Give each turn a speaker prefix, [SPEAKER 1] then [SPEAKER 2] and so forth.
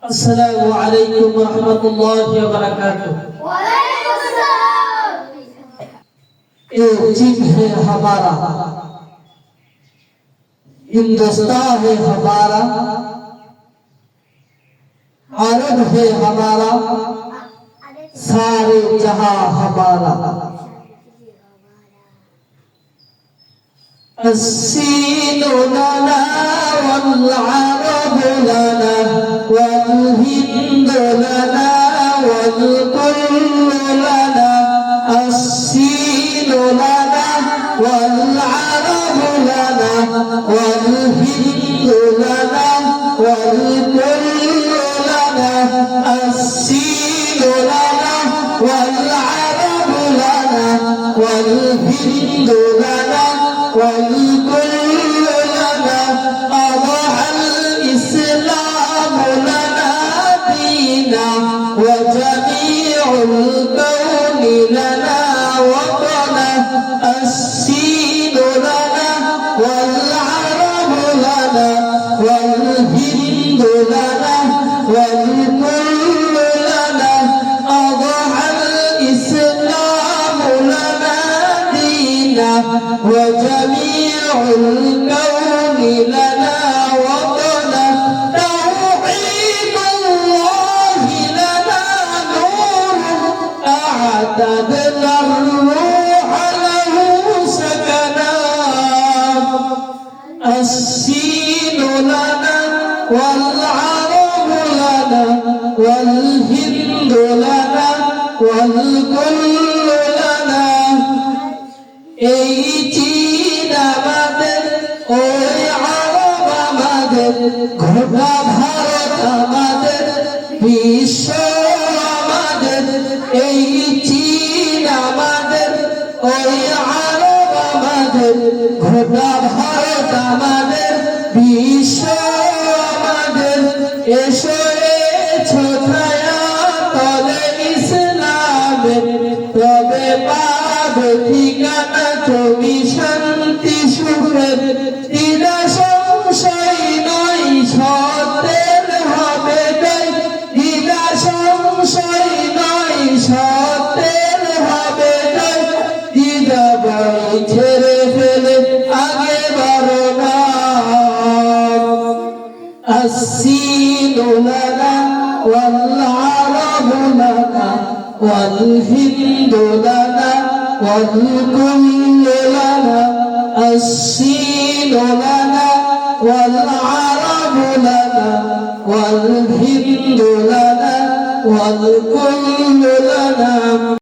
[SPEAKER 1] अस्सलामु अलैकुम व रहमतुल्लाहि व बरकातुहू।
[SPEAKER 2] वालेकुम अस्सलाम।
[SPEAKER 1] ये चीज है हमारा, हिंदुस्तान है हमारा, अरब है हमारा, सारे जहां हमारा। السين لنا والعرب لنا والهند لنا والكل لنا. السين لنا والعرب لنا والهند لنا والكل لنا. السين لنا والعرب لنا والهند لنا والكل لنا. أضحى الإسلام لنا دينا وجميع الكون لنا وطنا. السين لنا والعرب لنا والهند لنا والكل لنا. أضحى الإسلام لنا دينا وجميع الكون لنا وطنا. توحيد الله لنا نور أعتدنا الروح له سكنا. السين لنا والعرب لنا والهند لنا والكل لنا. এই চীন আমাদের, ওই আরব আমাদের, গোটা ভারত আমাদের, বিশ্ব আমাদের. এই চীন আমাদের, ওই আরব আমাদের, গোটা ভারত আমাদের, বিশ্ব আমাদের. এসো ছায়া তলে ইসলামের, তবে পাবে ঠিকানা তুমি শান্তি সুখের. দ্বিধা সংশয় নয় সত্যের হবে তাই, দ্বিধা সংশয় নয় সত্যের হবে তাই. দ্বিধা ভয় ছেড়ে ফেলে আগে বাড়ো না. السين لنا والعرب لنا والهند لنا والكل لنا. السين لنا والعرب لنا والهند لنا والكل لنا.